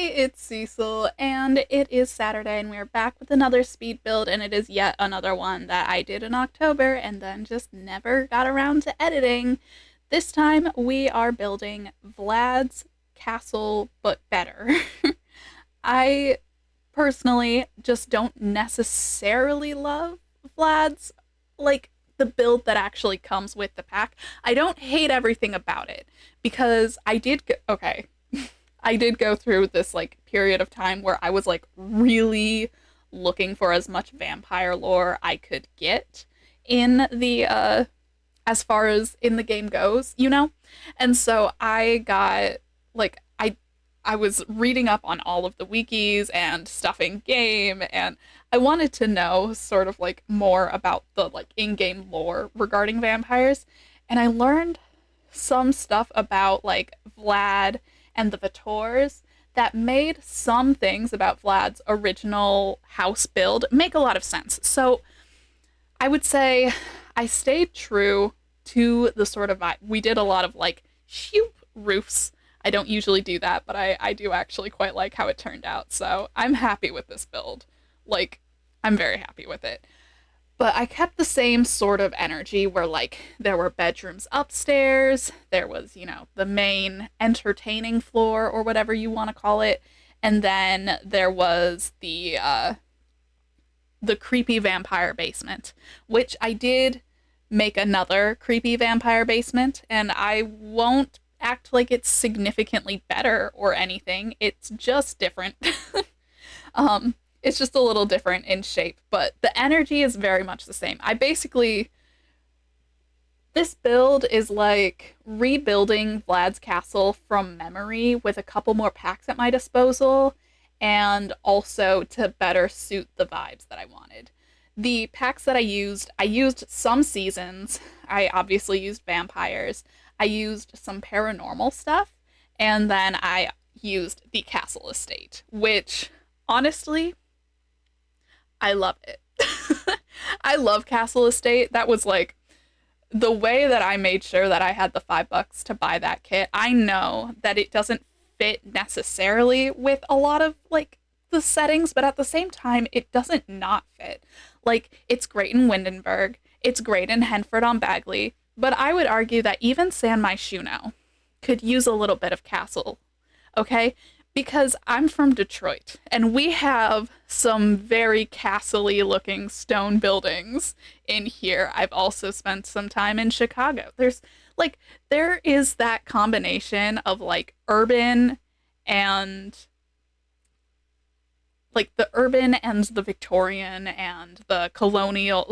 It's Cecil, and it is Saturday, and we're back with another speed build, and it is yet another one that I did in October and then just never got around to editing. This time, we are building Vlad's castle, but better. I personally just don't necessarily love Vlad's, the build that actually comes with the pack. I don't hate everything about it, because okay. I did go through this period of time where I was really looking for as much vampire lore I could get in the as far as in the game goes, you know? And so I got I was reading up on all of the wikis and stuff in game, and I wanted to know sort of more about the in-game lore regarding vampires, and I learned some stuff about Vlad and the Vitors that made some things about Vlad's original house build make a lot of sense. So I would say I stayed true to the sort of vibe. We did a lot of shoop roofs. I don't usually do that, but I do actually quite like how it turned out. So I'm happy with this build. I'm very happy with it. But I kept the same sort of energy where there were bedrooms upstairs, there was, the main entertaining floor or whatever you want to call it, and then there was the creepy vampire basement, which I did make another creepy vampire basement, and I won't act like it's significantly better or anything. It's just different. It's just a little different in shape, but the energy is very much the same. This build is like rebuilding Vlad's castle from memory with a couple more packs at my disposal, and also to better suit the vibes that I wanted. The packs that I used some seasons. I obviously used vampires. I used some paranormal stuff, and then I used the castle estate, which honestly, I love it. I love Castle Estate. That was the way that I made sure that I had the $5 to buy that kit. I know that it doesn't fit necessarily with a lot of the settings, but at the same time, it doesn't not fit. It's great in Windenburg, it's great in Henford on Bagley, but I would argue that even San Myshuno could use a little bit of castle, okay? Because I'm from Detroit, and we have some very castle-y looking stone buildings in here. I've also spent some time in Chicago. There is that combination of urban and the urban and the Victorian and the colonial,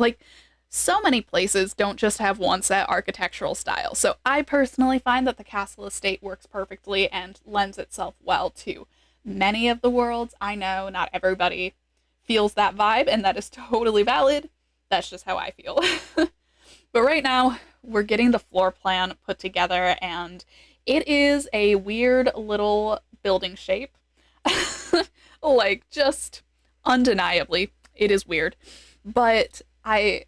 so many places don't just have one set architectural style. So I personally find that the castle estate works perfectly and lends itself well to many of the worlds. I know not everybody feels that vibe, and that is totally valid. That's just how I feel. But right now, we're getting the floor plan put together, and it is a weird little building shape. Just undeniably, it is weird. But I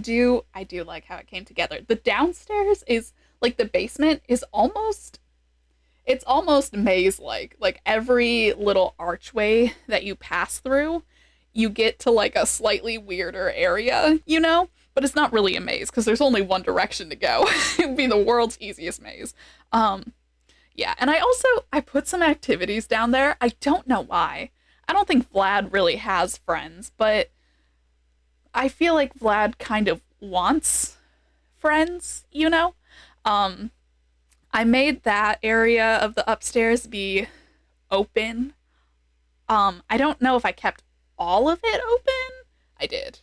do like how it came together. The downstairs is the basement is almost maze-like. Every little archway that you pass through, you get to a slightly weirder area, But it's not really a maze because there's only one direction to go. It'd be the world's easiest maze. Yeah, and I put some activities down there. I don't know why. I don't think Vlad really has friends, but I feel like Vlad kind of wants friends, I made that area of the upstairs be open. I don't know if I kept all of it open. I did.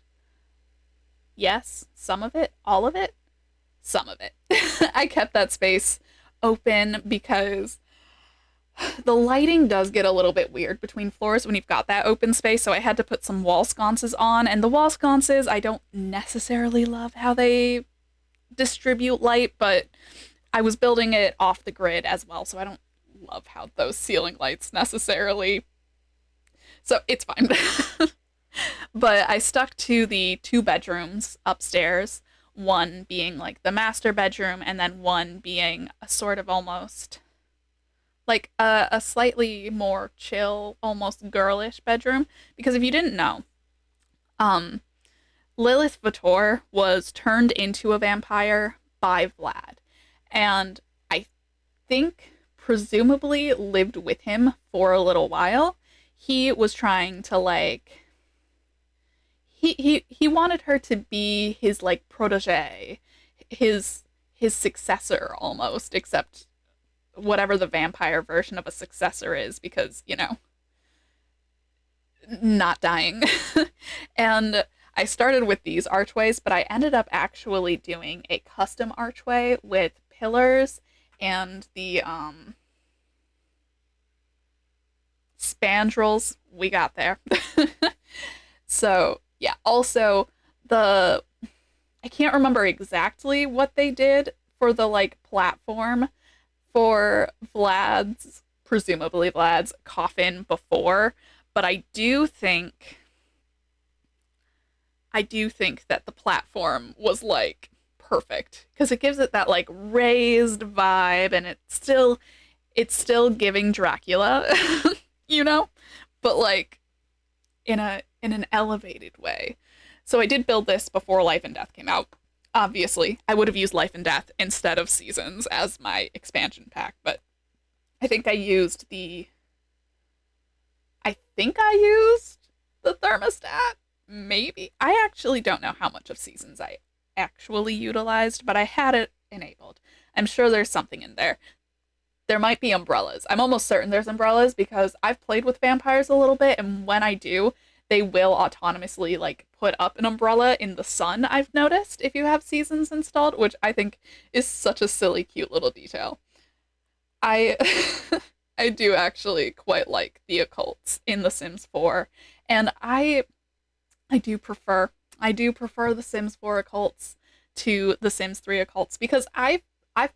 Yes, some of it, all of it, some of it. I kept that space open because the lighting does get a little bit weird between floors when you've got that open space, so I had to put some wall sconces on, and the wall sconces, I don't necessarily love how they distribute light, but I was building it off the grid as well, so I don't love how those ceiling lights necessarily, so it's fine. But I stuck to the 2 bedrooms upstairs, one being the master bedroom, and then one being a sort of almost like a slightly more chill, almost girlish bedroom. Because if you didn't know, um, Lilith Vitor was turned into a vampire by Vlad, and I think presumably lived with him for a little while. He was trying to like he wanted her to be his like protege, his his successor almost, except whatever the vampire version of a successor is because, you know, not dying. And I started with these archways, but I ended up actually doing a custom archway with pillars and the spandrels. We got there. So, yeah, also the I can't remember exactly what they did for the like platform for presumably Vlad's coffin before, but I do think that the platform was like perfect because it gives it that like raised vibe and it's still giving Dracula, you know, but like in an elevated way. So I did build this before Life and Death came out. Obviously, I would have used Life and Death instead of Seasons as my expansion pack, but I think I used the thermostat. Maybe. I actually don't know how much of Seasons I actually utilized, but I had it enabled. I'm sure there's something in there. There might be umbrellas. I'm almost certain there's umbrellas because I've played with vampires a little bit, and when I do, they will autonomously like put up an umbrella in the sun, I've noticed, if you have Seasons installed, which I think is such a silly, cute little detail. I I do actually quite like the occults in The Sims 4, and I do prefer The Sims 4 occults to The Sims 3 occults because I've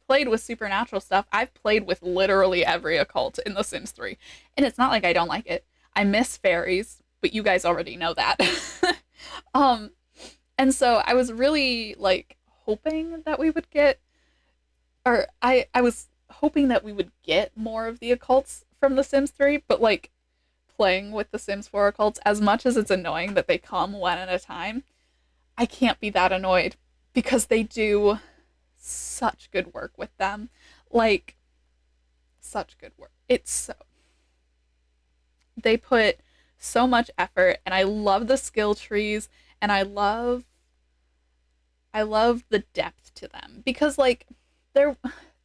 played with supernatural stuff. I've played with literally every occult in The Sims 3, and it's not like I don't like it. I miss fairies, but you guys already know that. um, and so I was really like hoping that we would get, or I was hoping that we would get more of the occults from The Sims 3, but like playing with The Sims 4 occults, as much as it's annoying that they come one at a time, I can't be that annoyed because they do such good work with them. Like, such good work. They put so much effort, and I love the skill trees, and I love the depth to them because like there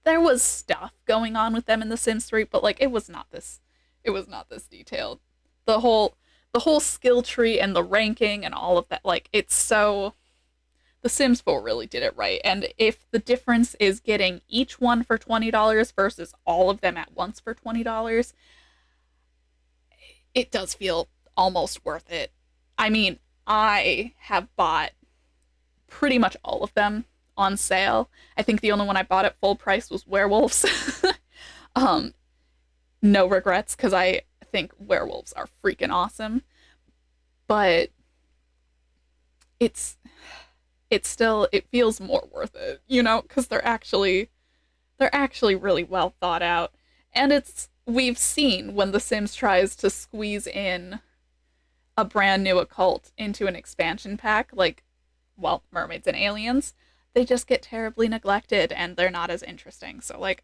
there was stuff going on with them in The Sims 3, but like it was not this detailed. The whole skill tree and the ranking and all of that, like it's so The Sims 4 really did it right. And if the difference is getting each one for $20 versus all of them at once for $20, it does feel almost worth it. I mean, I have bought pretty much all of them on sale. I think the only one I bought at full price was Werewolves. um, no regrets because I think Werewolves are freaking awesome. But it's it feels more worth it, you know, because they're actually really well thought out. And it's we've seen when The Sims tries to squeeze in a brand new occult into an expansion pack, like, well, mermaids and aliens, they just get terribly neglected and they're not as interesting. So like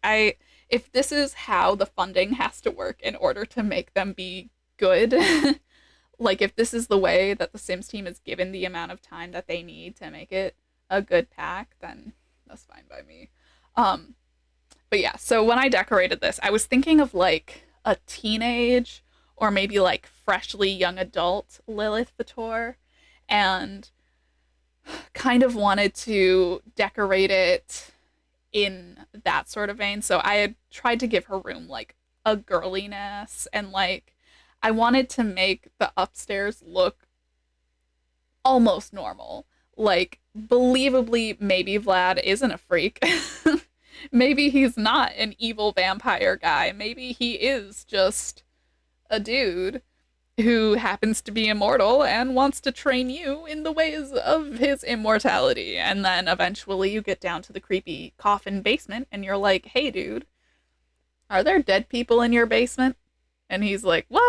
if this is how the funding has to work in order to make them be good, like if this is the way that the Sims team is given the amount of time that they need to make it a good pack, then that's fine by me. Um, but yeah, so when I decorated this, I was thinking of like a teenage or maybe like freshly young adult Lilith Vitor, and kind of wanted to decorate it in that sort of vein. So I had tried to give her room like a girliness, and like I wanted to make the upstairs look almost normal. Like believably maybe Vlad isn't a freak. Maybe he's not an evil vampire guy. Maybe he is just a dude who happens to be immortal and wants to train you in the ways of his immortality. And then eventually you get down to the creepy coffin basement and you're like, hey, dude, Are there dead people in your basement? And he's like, what?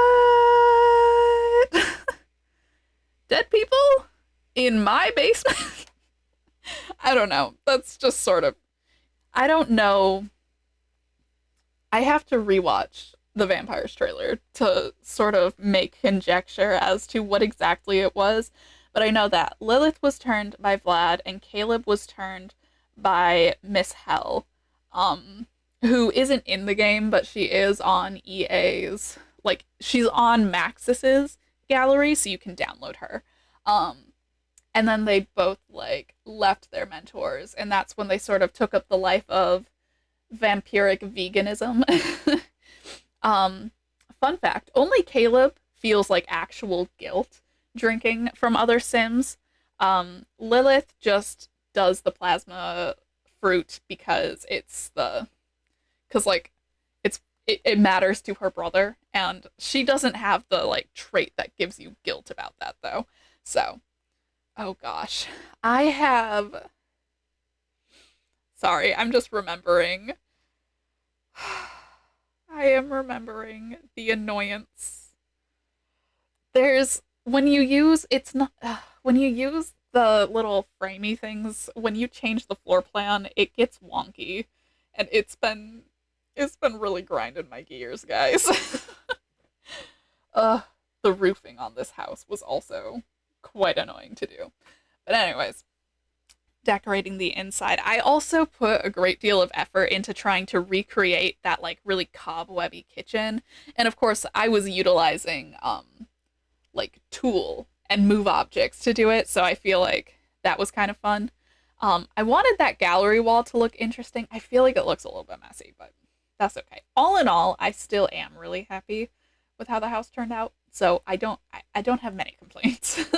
Dead people in my basement? I don't know. That's just sort of, I don't know. I have to rewatch the vampires trailer to sort of make conjecture as to what exactly it was. But I know that Lilith was turned by Vlad and Caleb was turned by Miss Hell, um, who isn't in the game, but she is on EA's. Like, she's on Maxis's gallery, so you can download her. Um, and then they both, like, left their mentors, and that's when they sort of took up the life of vampiric veganism. um, Fun fact, only Caleb feels like actual guilt drinking from other Sims. Lilith just does the plasma fruit because like it matters to her brother, and she doesn't have the like trait that gives you guilt about that though. So, oh gosh. I have Sorry, I'm just remembering. I am remembering the annoyance. There's when you use it's not when you use the little framey things, when you change the floor plan, it gets wonky. And it's been really grinding my gears, guys. uh the roofing on this house was also quite annoying to do. But anyways, decorating the inside. I also put a great deal of effort into trying to recreate that like really cobwebby kitchen. And of course, I was utilizing like tool and move objects to do it, so I feel like that was kind of fun. I wanted that gallery wall to look interesting. I feel like it looks a little bit messy, but that's okay. All in all, I still am really happy with how the house turned out. So I don't have many complaints.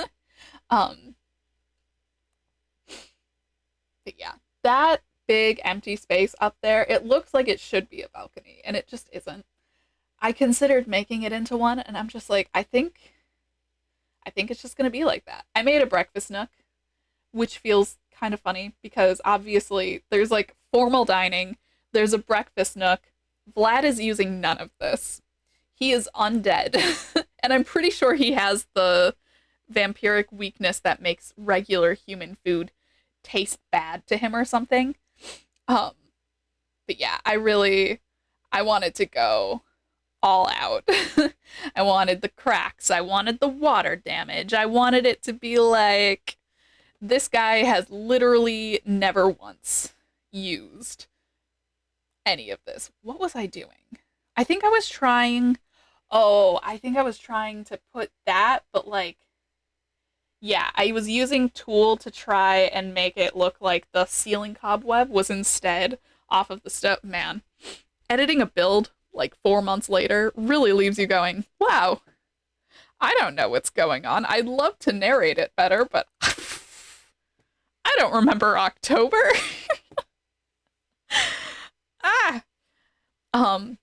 um But yeah, that big empty space up there, it looks like it should be a balcony, and it just isn't. I considered making it into one, and I'm just like, I think it's just gonna be like that. I made a breakfast nook, which feels kind of funny because obviously there's like formal dining, there's a breakfast nook. Vlad is using none of this. He is undead, and I'm pretty sure he has the vampiric weakness that makes regular human food taste bad to him or something. Um, but yeah, I wanted to go all out. I wanted the cracks. I wanted the water damage. I wanted it to be like this guy has literally never once used any of this. What was I doing? I think I was trying. Oh, I think I was trying to put that, but like yeah, I was using Tool to try and make it look like the ceiling cobweb was instead off of the stove. Man, editing a build like 4 months later really leaves you going, wow, I don't know what's going on. I'd love to narrate it better, but I don't remember October. ah. Um,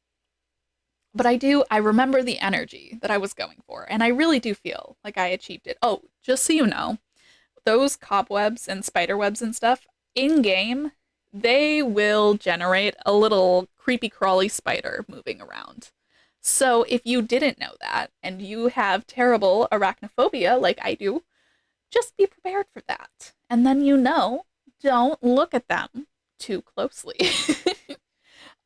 but I remember the energy that I was going for, and I really do feel like I achieved it. Oh, just so you know, those cobwebs and spider webs and stuff in game, they will generate a little creepy crawly spider moving around. So if you didn't know that and you have terrible arachnophobia like I do, just be prepared for that. And then don't look at them too closely.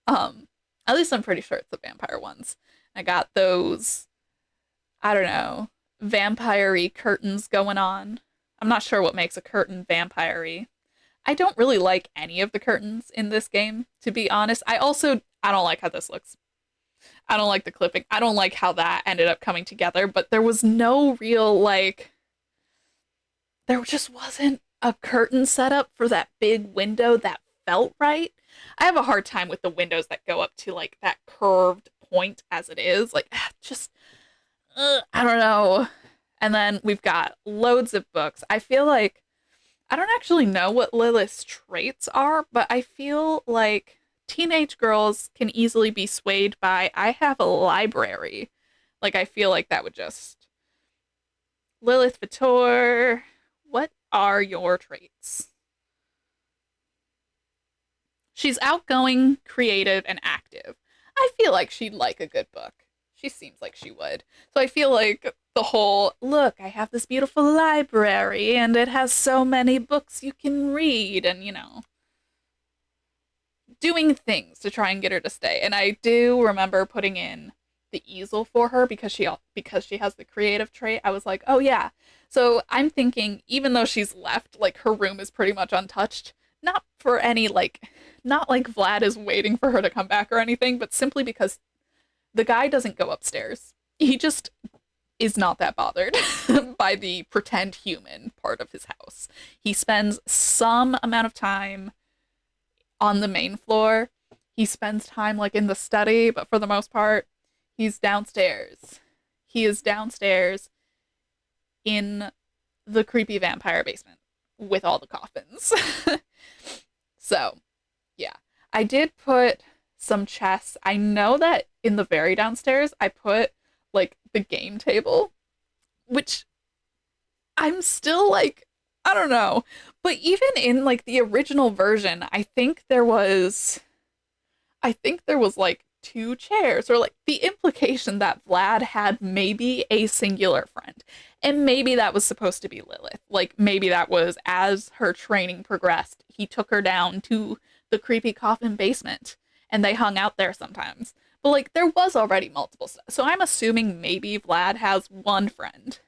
um at least I'm pretty sure it's the vampire ones. I got those, I don't know, vampire-y curtains going on. I'm not sure what makes a curtain vampire-y. I don't really like any of the curtains in this game, to be honest. I don't like how this looks. I don't like the clipping. I don't like how that ended up coming together, but there was no real, like, there just wasn't a curtain setup for that big window that felt right. I have a hard time with the windows that go up to, like, that curved point as it is. Like, just, I don't know. And then we've got loads of books. I feel like I don't actually know what Lilith's traits are, but I feel like teenage girls can easily be swayed by, I have a library. Like, I feel like that would just. Lilith Vitor, what are your traits? She's outgoing, creative, and active. I feel like she'd like a good book. She seems like she would. So I feel like the whole, look, I have this beautiful library and it has so many books you can read and, doing things to try and get her to stay. And I do remember putting in the easel for her because she has the creative trait. I was like, "Oh yeah." So I'm thinking even though she's left, like her room is pretty much untouched, not for any like not like Vlad is waiting for her to come back or anything, but simply because the guy doesn't go upstairs. He just is not that bothered by the pretend human part of his house. He spends some amount of time on the main floor. He spends time like in the study, but for the most part, he's downstairs. He is downstairs in the creepy vampire basement with all the coffins. So, yeah. I did put some chests. I know that in the very downstairs, I put like the game table, which I'm still like, I don't know. But even in like the original version, I think there was like two chairs or like the implication that Vlad had maybe a singular friend. And maybe that was supposed to be Lilith. Like maybe that was as her training progressed, he took her down to the creepy coffin basement and they hung out there sometimes. But like there was already multiple stuff. So I'm assuming maybe Vlad has one friend.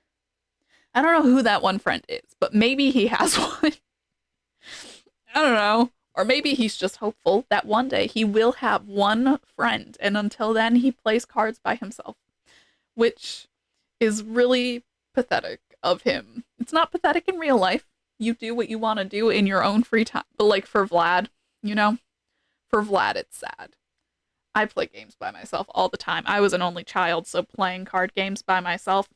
I don't know who that one friend is, but maybe he has one. I don't know. Or maybe he's just hopeful that one day he will have one friend, and until then he plays cards by himself, which is really pathetic of him. It's not pathetic in real life. You do what you want to do in your own free time. But like for Vlad, you know, for Vlad it's sad. I play games by myself all the time. I was an only child, so playing card games by myself,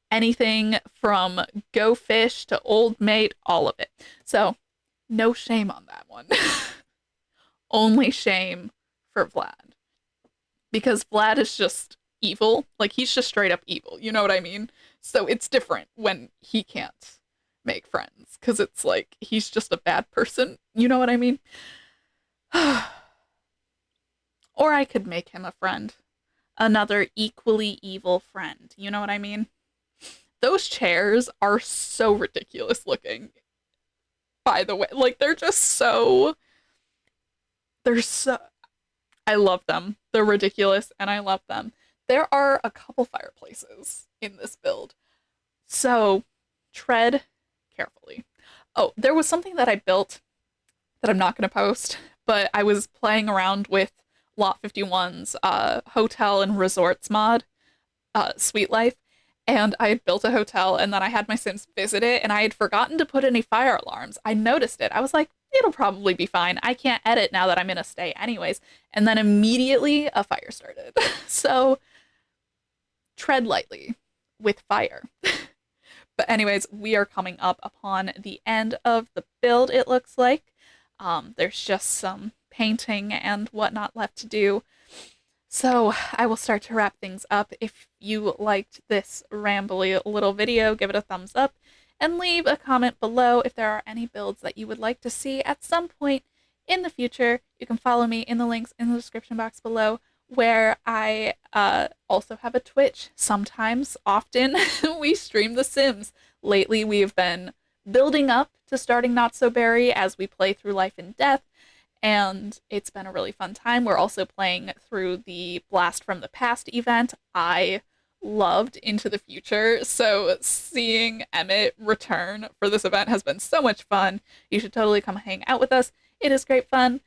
anything from Go Fish to Old Mate, all of it. So, no shame on that one. Only shame for Vlad. Because Vlad is just evil. Like, he's just straight up evil. You know what I mean? So, it's different when he can't make friends. Because it's like, he's just a bad person. You know what I mean? Or I could make him a friend. Another equally evil friend. You know what I mean? Those chairs are so ridiculous looking. By the way, like they're so I love them. They're ridiculous and I love them. There are a couple fireplaces in this build. So tread carefully. Oh, there was something that I built that I'm not going to post, but I was playing around with Lot 51's hotel and resorts mod, Sweet Life, and I had built a hotel and then I had my Sims visit it and I had forgotten to put any fire alarms. I noticed it. I was like, it'll probably be fine. I can't edit now that I'm in a stay anyways. And then immediately a fire started. So tread lightly with fire. But anyways, we are coming up upon the end of the build, it looks like. There's just some painting and whatnot left to do. So I will start to wrap things up. If you liked this rambly little video, give it a thumbs up and leave a comment below if there are any builds that you would like to see at some point in the future. You can follow me in the links in the description box below, where I also have a Twitch. Sometimes, often, we stream The Sims. Lately, we've been building up to starting Not So Berry as we play through Life and Death, and it's been a really fun time. We're also playing through the Blast from the Past event. I loved Into the Future, so seeing Emmett return for this event has been so much fun. You should totally come hang out with us. It is great fun.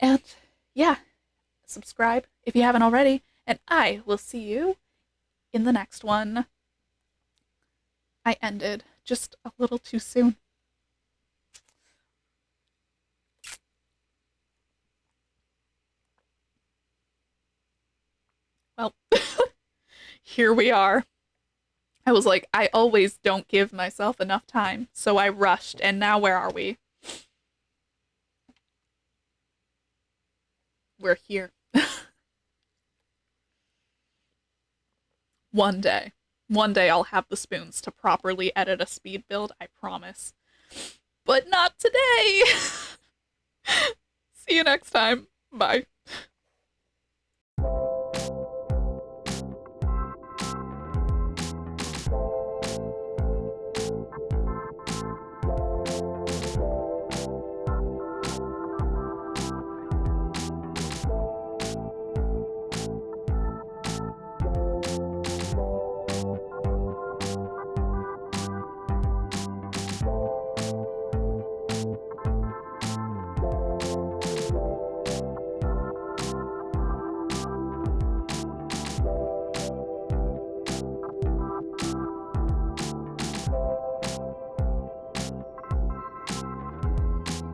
And yeah, subscribe if you haven't already, and I will see you in the next one. I ended just a little too soon. Well, here we are. I was like, I always don't give myself enough time, so I rushed, and now where are we? We're here. One day. One day I'll have the spoons to properly edit a speed build, I promise. But not today! See you next time. Bye.